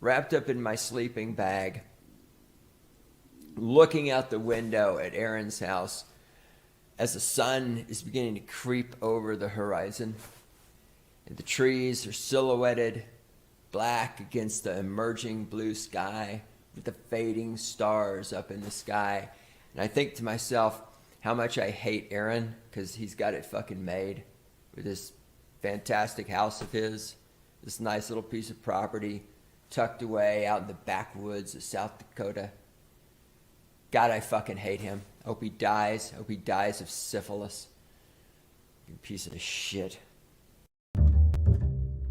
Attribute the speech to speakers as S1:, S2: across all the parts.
S1: wrapped up in my sleeping bag, looking out the window at Aaron's house as the sun is beginning to creep over the horizon. And the trees are silhouetted black against the emerging blue sky with the fading stars up in the sky. And I think to myself how much I hate Aaron because he's got it fucking made with this fantastic house of his, this nice little piece of property tucked away out in the backwoods of South Dakota. God, I fucking hate him. I hope he dies. I hope he dies of syphilis. You piece of shit.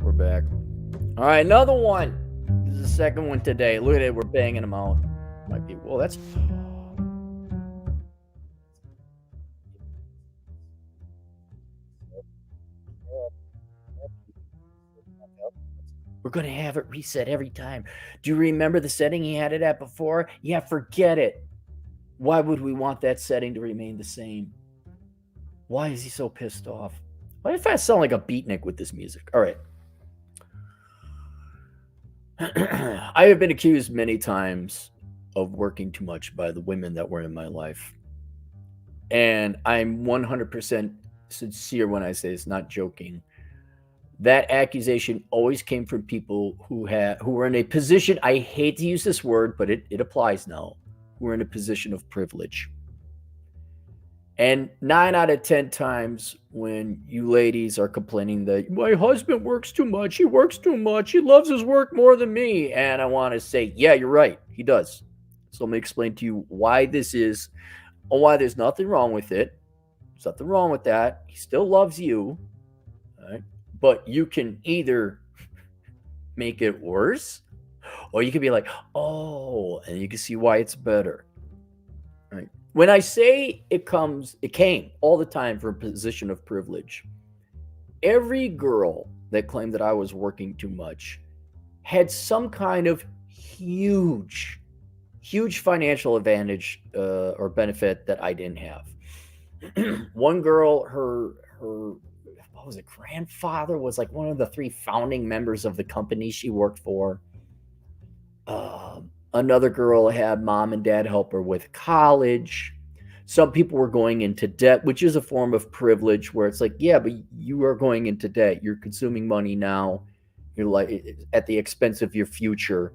S2: We're back. All right, another one. This is the second one today. Look at it. We're banging them out. Might be. Well, that's. We're going to have it reset every time. Do you remember the setting he had it at before? Yeah, forget it. Why would we want that setting to remain the same? Why is he so pissed off? Why if I sound like a beatnik with this music? All right. I have been accused many times of working too much by the women that were in my life. And I'm 100% sincere when I say it's not joking. That accusation always came from people who were in a position, I hate to use this word, but it applies now, who are in a position of privilege. And 9 out of 10 times when you ladies are complaining that my husband works too much, he works too much, he loves his work more than me. And I want to say, yeah, you're right. He does. So let me explain to you why this is, and why there's nothing wrong with it. There's nothing wrong with that. He still loves you. Right? But you can either make it worse, or you can be like, oh, and you can see why it's better. Right? When I say it came all the time from a position of privilege. Every girl that claimed that I was working too much had some kind of huge financial advantage or benefit that I didn't have. One girl, her what was it, grandfather was like one of the 3 founding members of the company she worked for. Another girl had mom and dad help her with college. Some people were going into debt, which is a form of privilege where it's like, yeah, but you are going into debt. You're consuming money now. You're like at the expense of your future.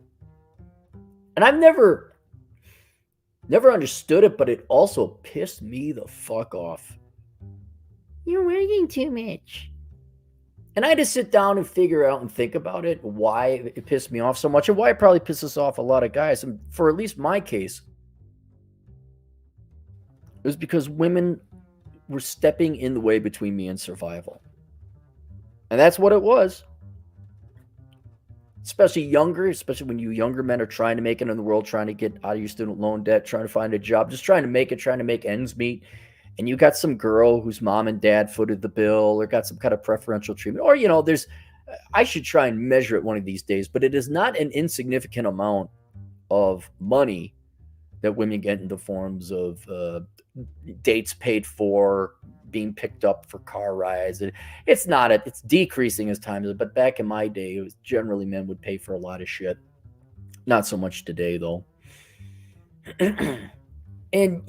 S2: And I've never understood it, but it also pissed me the fuck off. You're working too much. And I had to sit down and figure out and think about it, why it pissed me off so much, and why it probably pisses off a lot of guys. And for at least my case, it was because women were stepping in the way between me and survival. And that's what it was. Especially when you younger men are trying to make it in the world, trying to get out of your student loan debt, trying to find a job, just trying to make ends meet. And you got some girl whose mom and dad footed the bill or got some kind of preferential treatment. Or, I should try and measure it one of these days, but it is not an insignificant amount of money that women get in the forms of dates paid for, being picked up for car rides. It's decreasing as time, but back in my day, it was generally men would pay for a lot of shit. Not so much today, though. And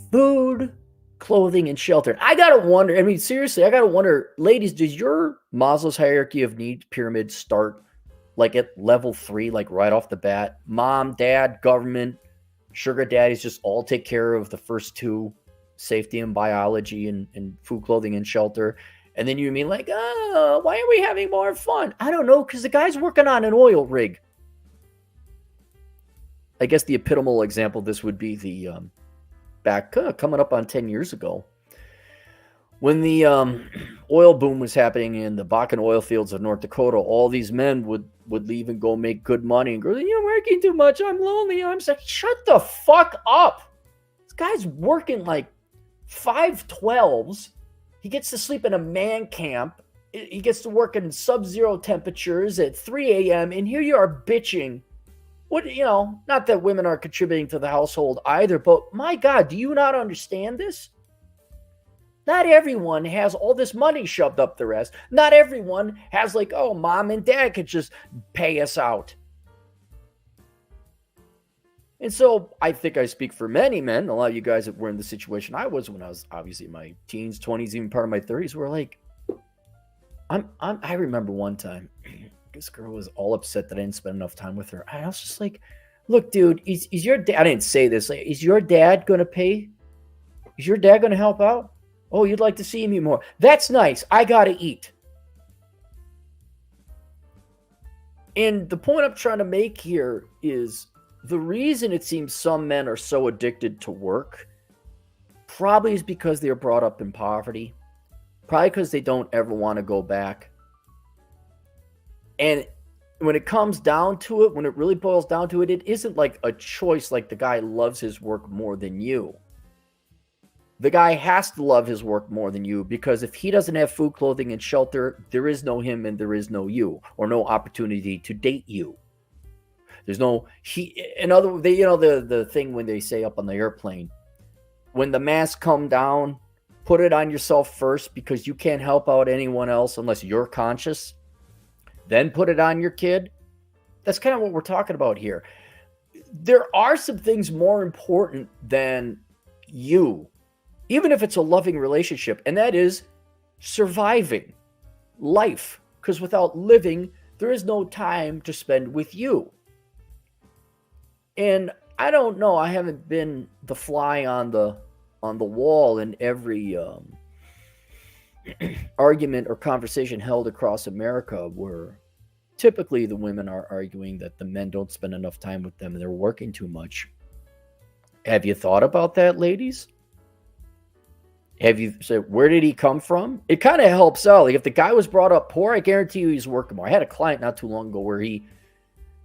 S2: food, clothing, and shelter. I gotta wonder, seriously, ladies, does your Maslow's hierarchy of needs pyramid start like at level 3, like right off the bat? Mom, dad, government, sugar daddies just all take care of the first 2, safety and biology and food, clothing, and shelter. And then you mean like, oh, why are we having more fun? I don't know, because the guy's working on an oil rig. I guess the epitomal example of this would be the back coming up on 10 years ago when the oil boom was happening in the Bakken oil fields of North Dakota. All these men would leave and go make good money and go, you're working too much, I'm lonely, I'm sick. Shut the fuck up. This guy's working like 5/12s. He gets to sleep in a man camp. He gets to work in sub-zero temperatures at 3 a.m. and here you are bitching. What, not that women are contributing to the household either, but my God, do you not understand this? Not everyone has all this money shoved up their ass. Not everyone has like, oh, mom and dad could just pay us out. And so I think I speak for many men. A lot of you guys that were in the situation I was when I was obviously in my teens, 20s, even part of my 30s, were like, I remember one time this girl was all upset that I didn't spend enough time with her. I was just like, look, dude, is your dad, I didn't say this, like, is your dad going to pay? Is your dad going to help out? Oh, you'd like to see me more. That's nice. I got to eat. And the point I'm trying to make here is the reason it seems some men are so addicted to work probably is because they were brought up in poverty. Probably because they don't ever want to go back. And when it comes down to it, when it really boils down to it, it isn't like a choice like the guy loves his work more than you. The guy has to love his work more than you, because if he doesn't have food, clothing, and shelter, there is no him and there is no you, or no opportunity to date you. There's no the thing when they say up on the airplane, when the masks come down, put it on yourself first because you can't help out anyone else unless you're conscious. Then put it on your kid. That's kind of what we're talking about here. There are some things more important than you, even if it's a loving relationship, and that is surviving life. Because without living, there is no time to spend with you. And I don't know, I haven't been the fly on the wall in every argument or conversation held across America, where typically the women are arguing that the men don't spend enough time with them and they're working too much. Have you thought about that, ladies? Have you said, where did he come from? It kind of helps out. Like if the guy was brought up poor, I guarantee you he's working more. I had a client not too long ago where he,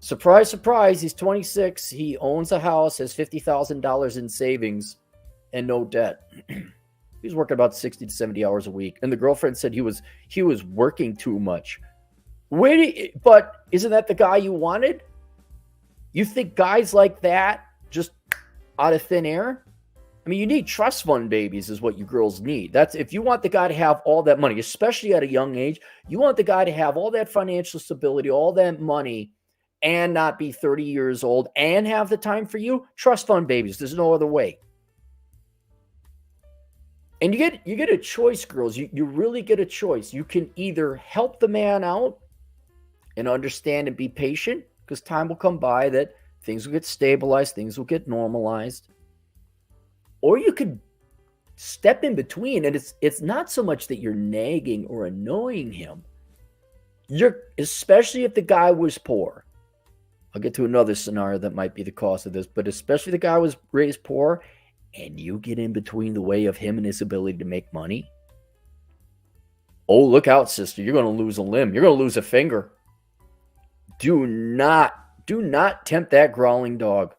S2: surprise, surprise, he's 26. He owns a house, has $50,000 in savings and no debt. He's working about 60 to 70 hours a week. And the girlfriend said he was working too much. But isn't that the guy you wanted? You think guys like that just out of thin air? I mean, you need trust fund babies is what you girls need. That's if you want the guy to have all that money, especially at a young age, you want the guy to have all that financial stability, all that money, and not be 30 years old and have the time for you. Trust fund babies. There's no other way. And you get a choice, girls. You really get a choice. You can either help the man out and understand and be patient, because time will come by that things will get stabilized, things will get normalized. Or you could step in between, and it's not so much that you're nagging or annoying him. Especially if the guy was poor. I'll get to another scenario that might be the cause of this, but especially the guy was raised poor, and you get in between the way of him and his ability to make money. Oh, look out, sister. You're going to lose a limb. You're going to lose a finger. Do not tempt that growling dog.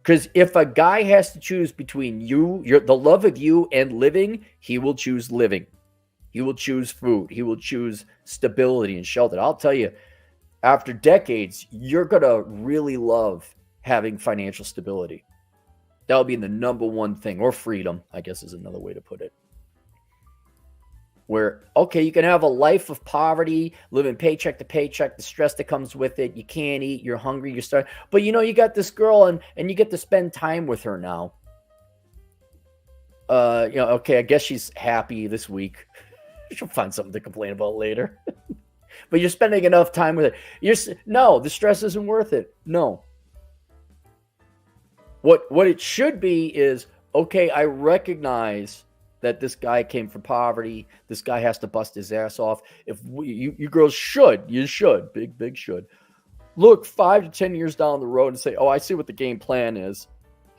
S2: Because if a guy has to choose between the love of you and living, he will choose living. He will choose food. He will choose stability and shelter. I'll tell you, after decades, you're going to really love having financial stability. That'll be the number one thing, or freedom, I guess is another way to put it. Where, okay, you can have a life of poverty, living paycheck to paycheck, the stress that comes with it. You can't eat, you're hungry, you're starving. But you got this girl and you get to spend time with her now. Okay, I guess she's happy this week. She'll find something to complain about later. But you're spending enough time with her. No, the stress isn't worth it. No. What it should be is, okay, I recognize that this guy came from poverty. This guy has to bust his ass off. If you girls should, big should, look 5 to 10 years down the road and say, oh, I see what the game plan is.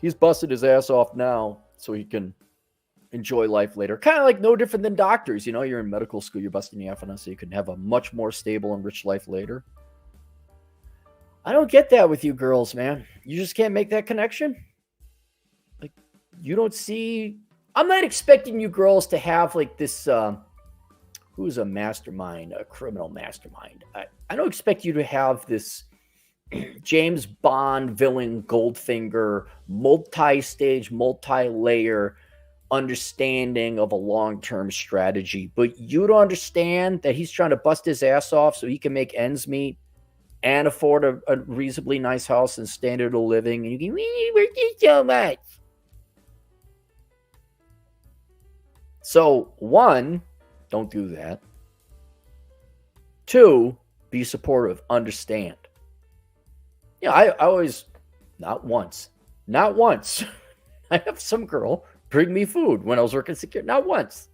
S2: He's busted his ass off now so he can enjoy life later. Kind of like no different than doctors. You're in medical school, you're busting your ass off so you can have a much more stable and rich life later. I don't get that with you girls, man. You just can't make that connection. Like, you don't see... I'm not expecting you girls to have like this, who's a mastermind, a criminal mastermind. I don't expect you to have this James Bond villain, Goldfinger, multi-stage, multi-layer, understanding of a long-term strategy, but you don't understand that he's trying to bust his ass off so he can make ends meet and afford a reasonably nice house and standard of living, and you can, we working so much. So, one, don't do that. Two, be supportive, understand. Yeah, I always, not once, I have some girl bring me food when I was working security, not once.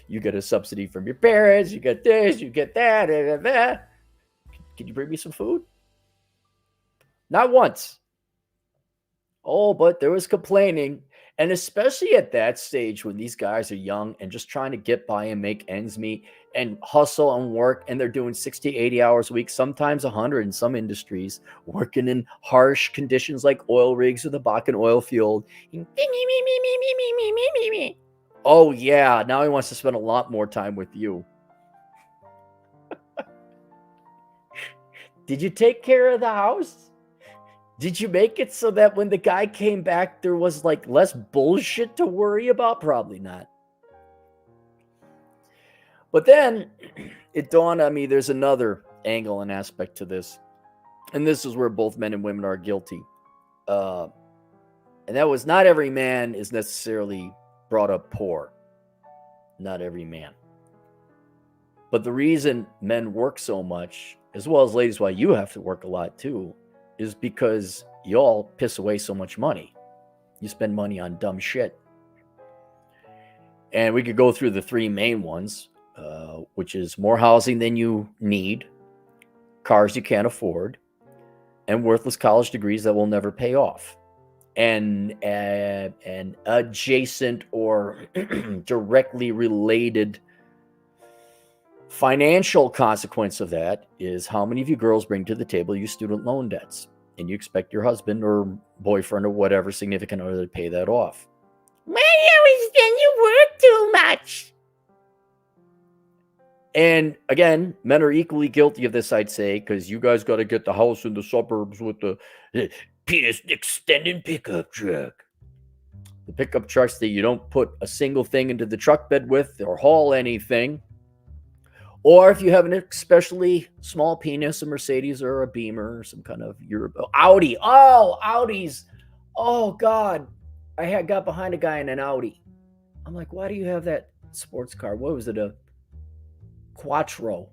S2: You get a subsidy from your parents, you get this, you get that, that. Can you bring me some food? Not once. Oh, but there was complaining. And especially at that stage when these guys are young and just trying to get by and make ends meet and hustle and work, and they're doing 60, 80 hours a week, sometimes 100 in some industries, working in harsh conditions like oil rigs or the Bakken oil field. Oh, yeah, now he wants to spend a lot more time with you. Did you take care of the house? Did you make it so that when the guy came back, there was like less bullshit to worry about? Probably not. But then it dawned on me there's another angle and aspect to this. And this is where both men and women are guilty. And that was, not every man is necessarily brought up poor. Not every man. But the reason men work so much, as well as ladies, why you have to work a lot too, is because y'all piss away so much money. You spend money on dumb shit. And we could go through the three main ones, which is more housing than you need, cars you can't afford, and worthless college degrees that will never pay off. And an adjacent or directly related financial consequence of that is how many of you girls bring to the table your student loan debts, and you expect your husband or boyfriend or whatever significant other to pay that off. Why always then you work too much? And again, men are equally guilty of this, I'd say, because you guys got to get the house in the suburbs with the Peter's extended pickup truck. The pickup trucks that you don't put a single thing into the truck bed with or haul anything. Or if you have an especially small penis, a Mercedes or a Beamer or some kind of Audi. Oh, Audis. Oh, God. I got behind a guy in an Audi. I'm like, why do you have that sports car? What was it? A Quattro.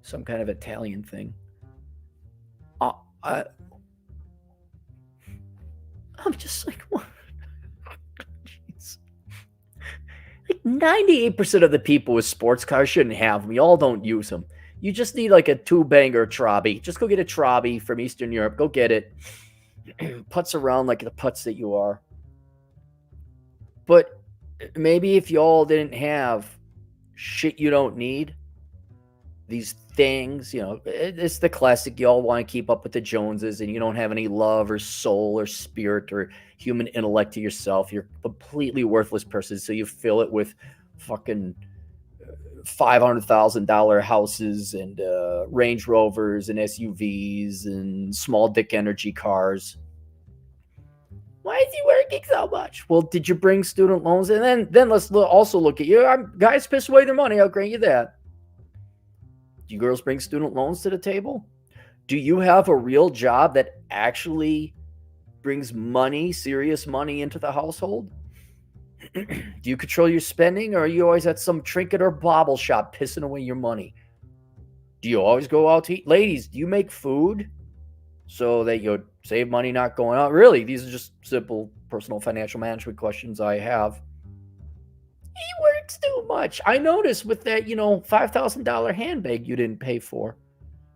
S2: Some kind of Italian thing. I'm just like, what? 98% of the people with sports cars shouldn't have them. Y'all don't use them. You just need like a two-banger Trabi. Just go get a Trabi from Eastern Europe. Go get it. Putts around like the putts that you are. But maybe if y'all didn't have shit you don't need, these things, it's the classic. Y'all want to keep up with the Joneses and you don't have any love or soul or spirit or human intellect to yourself. You're a completely worthless person. So you fill it with fucking $500,000 houses and Range Rovers and SUVs and small dick energy cars. Why is he working so much? Well, did you bring student loans? And then let's also look at you. Guys piss away their money. I'll grant you that. Do you girls bring student loans to the table? Do you have a real job that actually brings money, serious money into the household? Do you control your spending, or are you always at some trinket or bauble shop pissing away your money? Do you always go out to eat? Ladies, do you make food so that you save money not going out? Really, these are just simple personal financial management questions I have. He works too much. I noticed with that, $5,000 handbag you didn't pay for.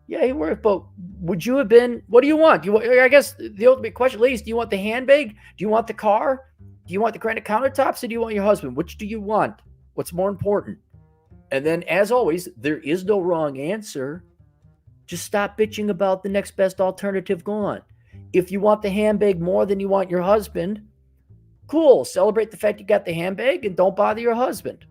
S2: Yeah, he worked, but would you have been, what do you want? I guess the ultimate question, ladies, do you want the handbag? Do you want the car? Do you want the granite countertops, or do you want your husband? Which do you want? What's more important? And then, as always, there is no wrong answer. Just stop bitching about the next best alternative going. If you want the handbag more than you want your husband, cool. Celebrate the fact you got the handbag and don't bother your husband.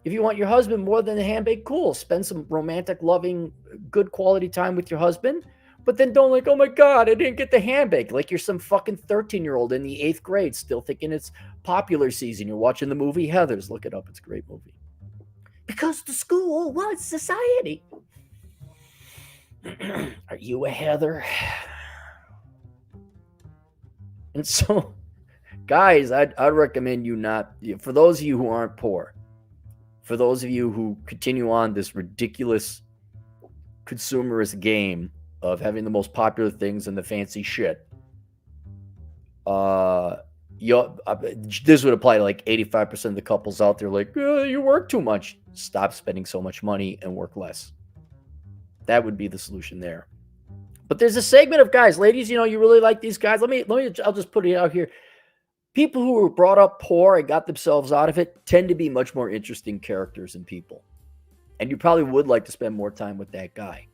S2: If you want your husband more than the handbag, cool. Spend some romantic, loving, good quality time with your husband. But then don't like, oh my God, I didn't get the handbag. Like you're some fucking 13-year-old in the 8th grade still thinking it's popular season. You're watching the movie Heathers. Look it up. It's a great movie. Because the school was society. Are you a Heather? And so, guys, I'd recommend you not, for those of you who aren't poor, for those of you who continue on this ridiculous consumerist game of having the most popular things and the fancy shit, this would apply to like 85% of the couples out there. Like, you work too much. Stop spending so much money and work less. That would be the solution there. But there's a segment of guys, ladies, you really like these guys. I'll just put it out here. People who were brought up poor and got themselves out of it tend to be much more interesting characters and people. And you probably would like to spend more time with that guy.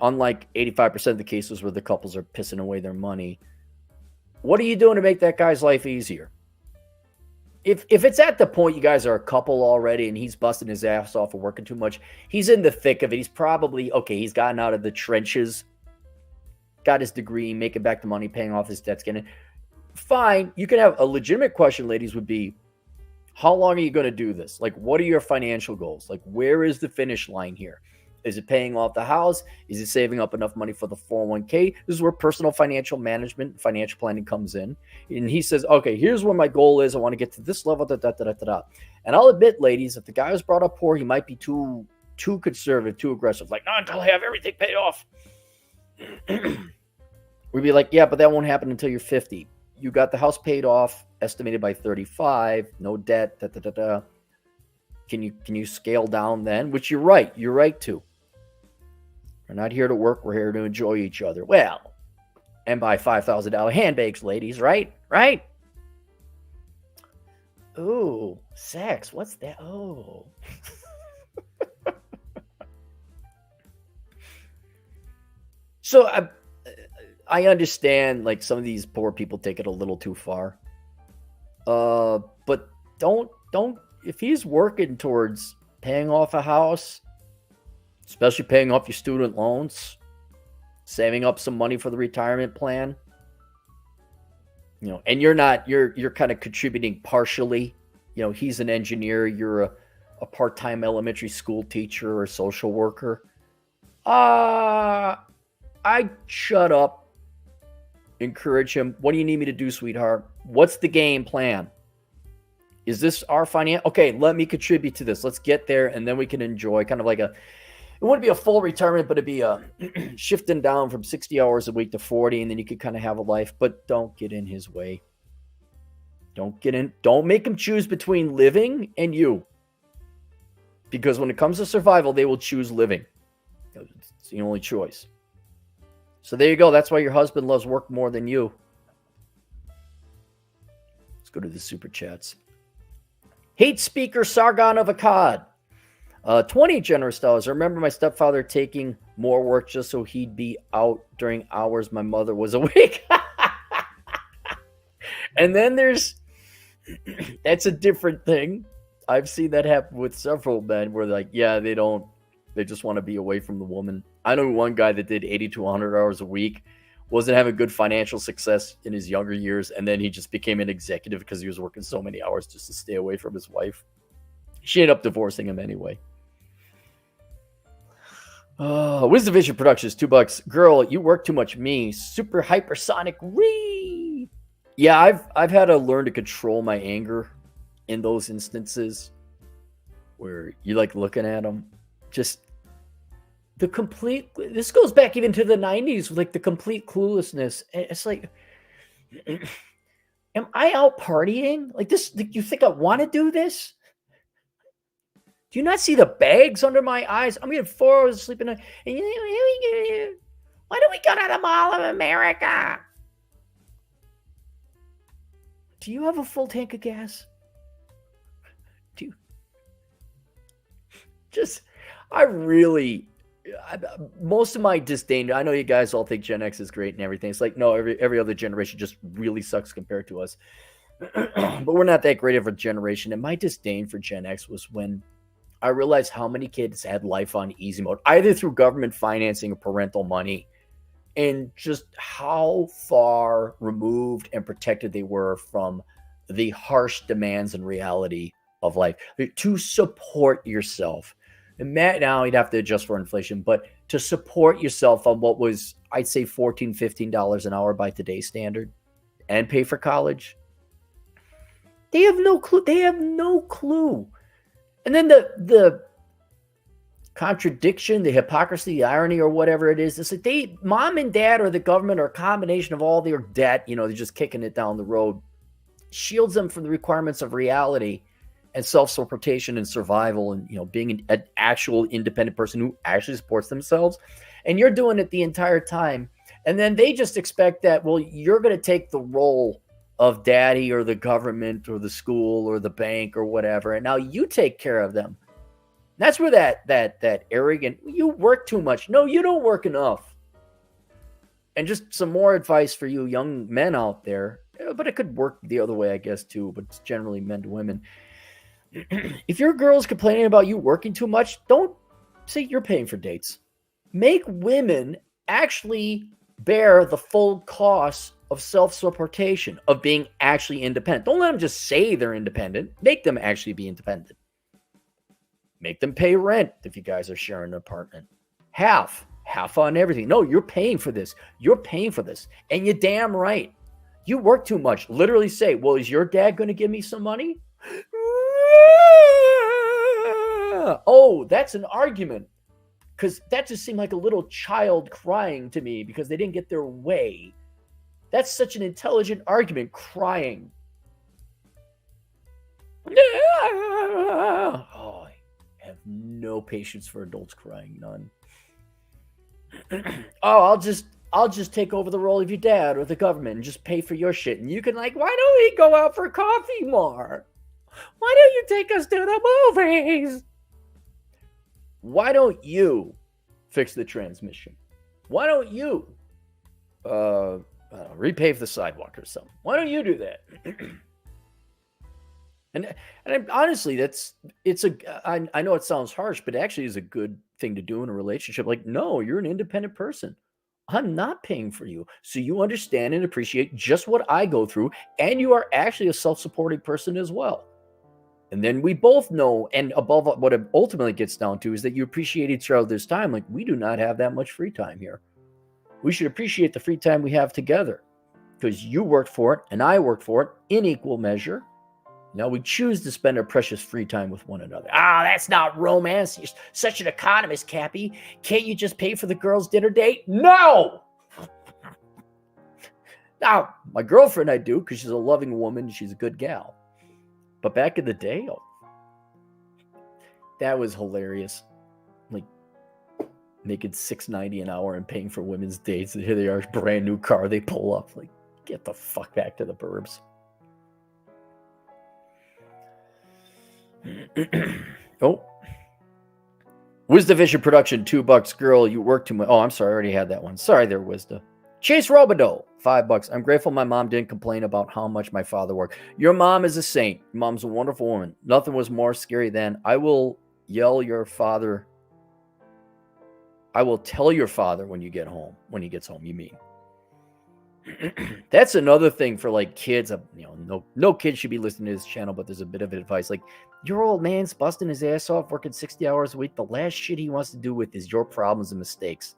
S2: Unlike 85% of the cases where the couples are pissing away their money, what are you doing to make that guy's life easier? If it's at the point you guys are a couple already and he's busting his ass off and working too much, he's in the thick of it. He's probably, he's gotten out of the trenches, got his degree, making back the money, paying off his debts, getting it. Fine. You can have a legitimate question, ladies, would be, how long are you going to do this? Like, what are your financial goals? Like, where is the finish line here? Is it paying off the house? Is it saving up enough money for the 401k? This is where personal financial management, financial planning comes in. And he says, okay, here's where my goal is. I want to get to this level. And I'll admit, ladies, if the guy was brought up poor, he might be too conservative, too aggressive. Like, not until I have everything paid off. We'd be like, yeah, but that won't happen until you're 50. You got the house paid off, estimated by 35, no debt, Can you scale down then? Which you're right to. We're not here to work. We're here to enjoy each other. Well, and buy $5,000 handbags, ladies, right? Right? Ooh, sex. What's that? Oh. So I understand, like, some of these poor people take it a little too far. But don't, if he's working towards paying off a house, especially paying off your student loans, saving up some money for the retirement plan, and you're kind of contributing partially. He's an engineer, you're a part-time elementary school teacher or social worker. I'd shut up, encourage him. What do you need me to do, sweetheart? What's the game plan? Is this our finance? Okay, let me contribute to this. Let's get there, and then we can enjoy kind of like it wouldn't be a full retirement, but it'd be a shifting down from 60 hours a week to 40, and then you could kind of have a life, but don't get in his way. Don't make him choose between living and you. Because when it comes to survival, they will choose living. It's the only choice. So there you go. That's why your husband loves work more than you. Let's go to the super chats. Hate speaker Sargon of Akkad. 20 generous dollars. I remember my stepfather taking more work just so he'd be out during hours my mother was awake. And then that's a different thing. I've seen that happen with several men where they just want to be away from the woman. I know one guy that did 80 to 100 hours a week, wasn't having good financial success in his younger years, and then he just became an executive because he was working so many hours just to stay away from his wife. She ended up divorcing him anyway. Wisdom Vision Productions, $2. Girl, you work too much. Me, super hypersonic. Wee. Yeah, I've had to learn to control my anger in those instances where you like looking at them. Just this goes back even to the 90s, like the complete cluelessness. It's like, am I out partying? Like this, you think I want to do this? Do you not see the bags under my eyes? I'm getting 4 hours of sleep. Why don't we go to the Mall of America? Do you have a full tank of gas? Most of my disdain, I know you guys all think Gen X is great and everything. It's like, no, every other generation just really sucks compared to us. But we're not that great of a generation. And my disdain for Gen X was when I realized how many kids had life on easy mode, either through government financing or parental money, and just how far removed and protected they were from the harsh demands and reality of life to support yourself. And Matt, now you'd have to adjust for inflation, but to support yourself on what was, I'd say, $14, $15 an hour by today's standard and pay for college. They have no clue. They have no clue. And then the contradiction, the hypocrisy, the irony, or whatever it is, it's like mom and dad or the government or a combination of all their debt, they're just kicking it down the road, shields them from the requirements of reality and self-supportation and survival and, being an actual independent person who actually supports themselves. And you're doing it the entire time. And then they just expect that, well, you're going to take the role of daddy or the government or the school or the bank or whatever. And now you take care of them. That's where that arrogant, you work too much. No, you don't work enough. And just some more advice for you young men out there, but it could work the other way, I guess, too, but it's generally men to women. If your girl's complaining about you working too much, don't say you're paying for dates. Make women actually bear the full cost of self-supportation, of being actually independent. Don't let them just say they're independent. Make them actually be independent. Make them pay rent if you guys are sharing an apartment. Half on everything. No, you're paying for this. You're paying for this. And you're damn right. You work too much. Literally say, well, is your dad going to give me some money? Oh, that's an argument. Because that just seemed like a little child crying to me because they didn't get their way. That's such an intelligent argument, crying. Oh, I have no patience for adults crying, none. Oh, I'll just take over the role of your dad or the government and just pay for your shit. And you can why don't we go out for coffee more? Why don't you take us to the movies? Why don't you fix the transmission? Why don't you repave the sidewalk or something? Why don't you do that? and honestly, I know it sounds harsh, but it actually is a good thing to do in a relationship. No, you're an independent person. I'm not paying for you. So you understand and appreciate just what I go through. And you are actually a self-supporting person as well. And then we both know, and above what it ultimately gets down to is that you appreciate each other's time. We do not have that much free time here. We should appreciate the free time we have together because you worked for it and I worked for it in equal measure. Now we choose to spend our precious free time with one another. That's not romance. You're such an economist, Cappy. Can't you just pay for the girl's dinner date? No! Now, my girlfriend I do because she's a loving woman and she's a good gal. But back in the day, that was hilarious. Making $6.90 an hour and paying for women's dates. And here they are, brand new car. They pull up. Get the fuck back to the burbs. Oh. WisdaVision Production, $2. Girl, you work too much. Oh, I'm sorry. I already had that one. Sorry there, Wisda. Chase Robidoux, $5. I'm grateful my mom didn't complain about how much my father worked. Your mom is a saint. Mom's a wonderful woman. Nothing was more scary than I will tell your father when you get home. When he gets home, you mean. That's another thing for kids. No kid should be listening to this channel, but there's a bit of advice. Your old man's busting his ass off, working 60 hours a week. The last shit he wants to do with is your problems and mistakes.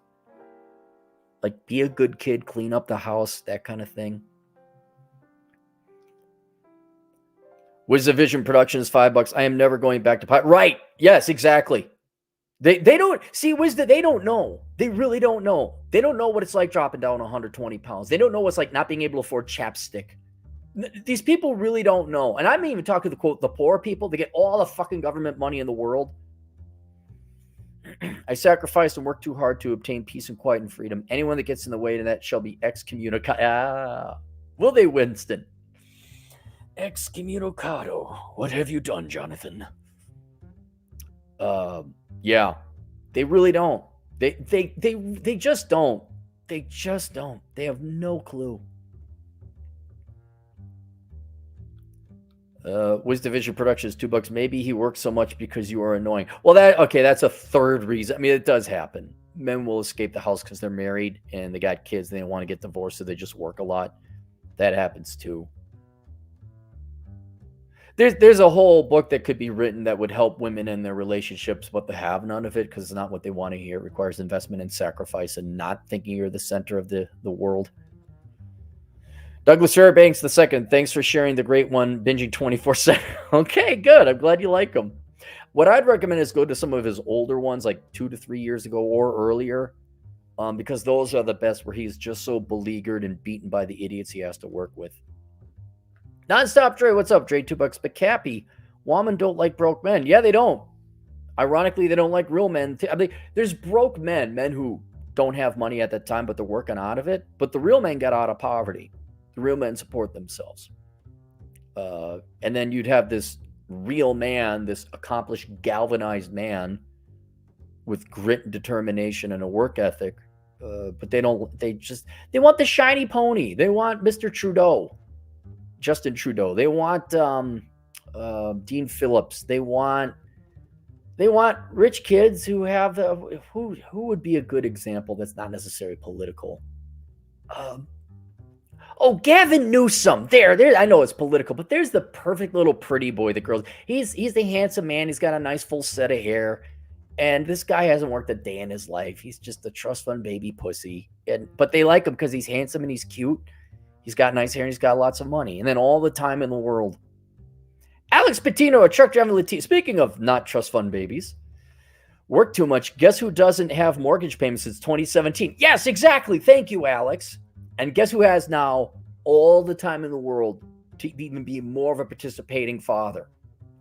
S2: Be a good kid, clean up the house, that kind of thing. WisdaVision Productions, $5. I am never going back to pie. Right. Yes, exactly. They don't see Wisda. They don't know. They really don't know. They don't know what it's like dropping down 120 pounds. They don't know what's like not being able to afford chapstick. These people really don't know. And I'm even talking to the poor people. They get all the fucking government money in the world. I sacrificed and worked too hard to obtain peace and quiet and freedom. Anyone that gets in the way of that shall be excommunicado. Will they, Winston? Excommunicado. What have you done, Jonathan? Yeah, they really don't. They just don't. They just don't. They have no clue. Wiz Division Productions, $2. Maybe he works so much because you are annoying. Well, that's a third reason. I mean, it does happen. Men will escape the house because they're married and they got kids. They don't want to get divorced, so they just work a lot. That happens too. There's a whole book that could be written that would help women in their relationships, but they have none of it because it's not what they want to hear. It requires investment and sacrifice and not thinking you're the center of the world. Douglas Fairbanks II, thanks for sharing the great one, binging 24/7. Okay, good. I'm glad you like them. What I'd recommend is go to some of his older ones, like 2 to 3 years ago or earlier, because those are the best, where he's just so beleaguered and beaten by the idiots he has to work with. Nonstop Dre, what's up, Dre? $2. But Cappy, women don't like broke men. Yeah, they don't. Ironically, they don't like real men. I mean, there's broke men who don't have money at that time, but they're working out of it. But the real men got out of poverty. The real men support themselves. And then you'd have this real man, this accomplished, galvanized man with grit and determination and a work ethic. But they want the shiny pony. They want Mr. Trudeau. Justin Trudeau. They want Dean Phillips. They want rich kids who have who would be a good example that's not necessarily political. Gavin Newsom. There. I know it's political, but there's the perfect little pretty boy. The girls. He's the handsome man. He's got a nice full set of hair, and this guy hasn't worked a day in his life. He's just a trust fund baby pussy. But they like him because he's handsome and he's cute. He's got nice hair and he's got lots of money. And then all the time in the world. Alex Patino, a truck driving Latino. Speaking of not trust fund babies, work too much. Guess who doesn't have mortgage payments since 2017? Yes, exactly. Thank you, Alex. And guess who has now all the time in the world to even be more of a participating father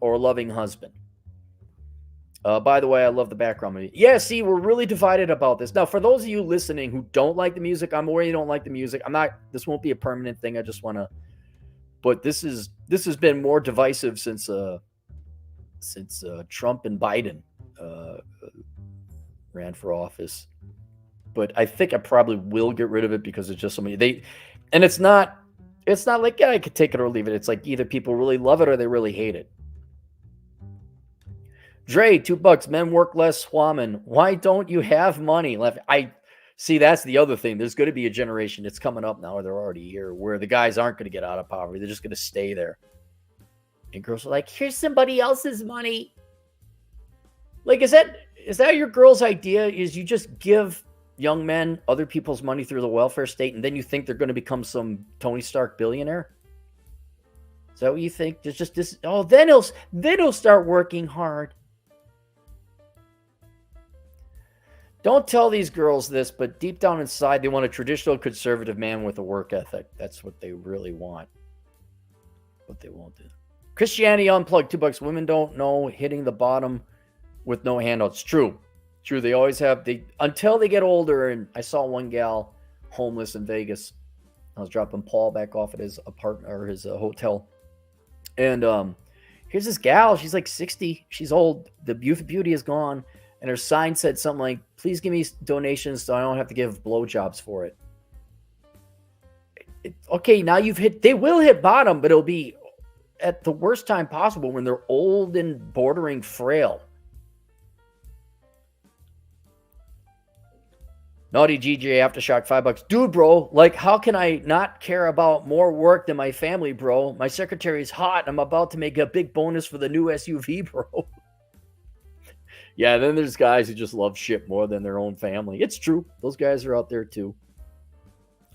S2: or a loving husband? By the way, I love the background. Yeah, see, we're really divided about this. Now, for those of you listening who don't like the music, I'm aware you don't like the music. This won't be a permanent thing. I just want to, but this has been more divisive since Trump and Biden ran for office. But I think I probably will get rid of it because it's just so many. And it's not like, yeah, I could take it or leave it. It's like either people really love it or they really hate it. Dre, $2. Men work less, women. Why don't you have money left? I see. That's the other thing. There's going to be a generation. It's coming up now, or they're already here, where the guys aren't going to get out of poverty. They're just going to stay there. And girls are like, here's somebody else's money. Like, is that your girl's idea? Is you just give young men other people's money through the welfare state, and then you think they're going to become some Tony Stark billionaire? Is that what you think? There's just this. Oh, then he'll start working hard. Don't tell these girls this, but deep down inside, they want a traditional conservative man with a work ethic. That's what they really want. But they won't do. Christianity Unplugged, $2. Women don't know hitting the bottom with no handouts. True. They always have. Until they get older. And I saw one gal homeless in Vegas. I was dropping Paul back off at his apartment or his hotel. And here's this gal. She's like 60. She's old. The beauty is gone. And her sign said something like, please give me donations so I don't have to give blowjobs for it. Okay, now they will hit bottom, but it'll be at the worst time possible when they're old and bordering frail. Naughty GJ Aftershock, $5. Dude, bro, like, how can I not care about more work than my family, bro? My secretary's hot. I'm about to make a big bonus for the new SUV, bro. Yeah, then there's guys who just love shit more than their own family. It's true. Those guys are out there too.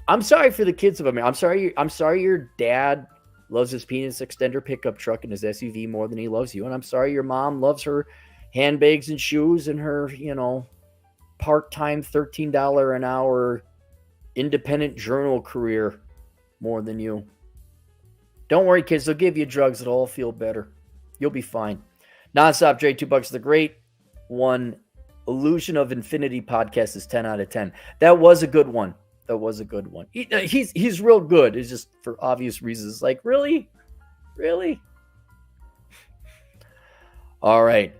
S2: I'm sorry for the kids of America. I'm sorry your dad loves his penis extender pickup truck and his SUV more than he loves you. And I'm sorry your mom loves her handbags and shoes and her, part-time $13 an hour independent journal career more than you. Don't worry, kids. They'll give you drugs. It'll all feel better. You'll be fine. Nonstop J, $2. The great one, Illusion of Infinity podcast is 10 out of 10. That was a good one. He's real good. It's just for obvious reasons. Like, really? All right.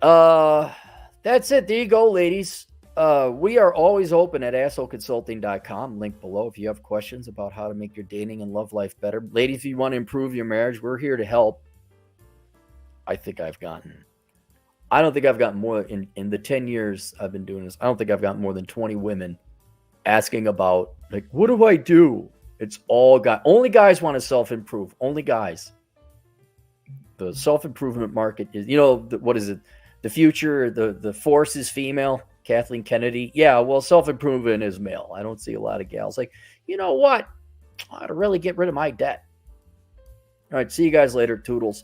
S2: That's it. There you go, ladies. We are always open at assholeconsulting.com. Link below if you have questions about how to make your dating and love life better. Ladies, if you want to improve your marriage, we're here to help. I think I've gotten. I don't think I've gotten more in the 10 years I've been doing this. I don't think I've gotten more than 20 women asking about, like, what do I do? It's all guys. Only guys want to self-improve. Only guys. The self-improvement market is, what is it? The future, the force is female. Kathleen Kennedy. Yeah, well, self-improvement is male. I don't see a lot of gals like, you know what? I ought to really get rid of my debt. All right, see you guys later. Toodles.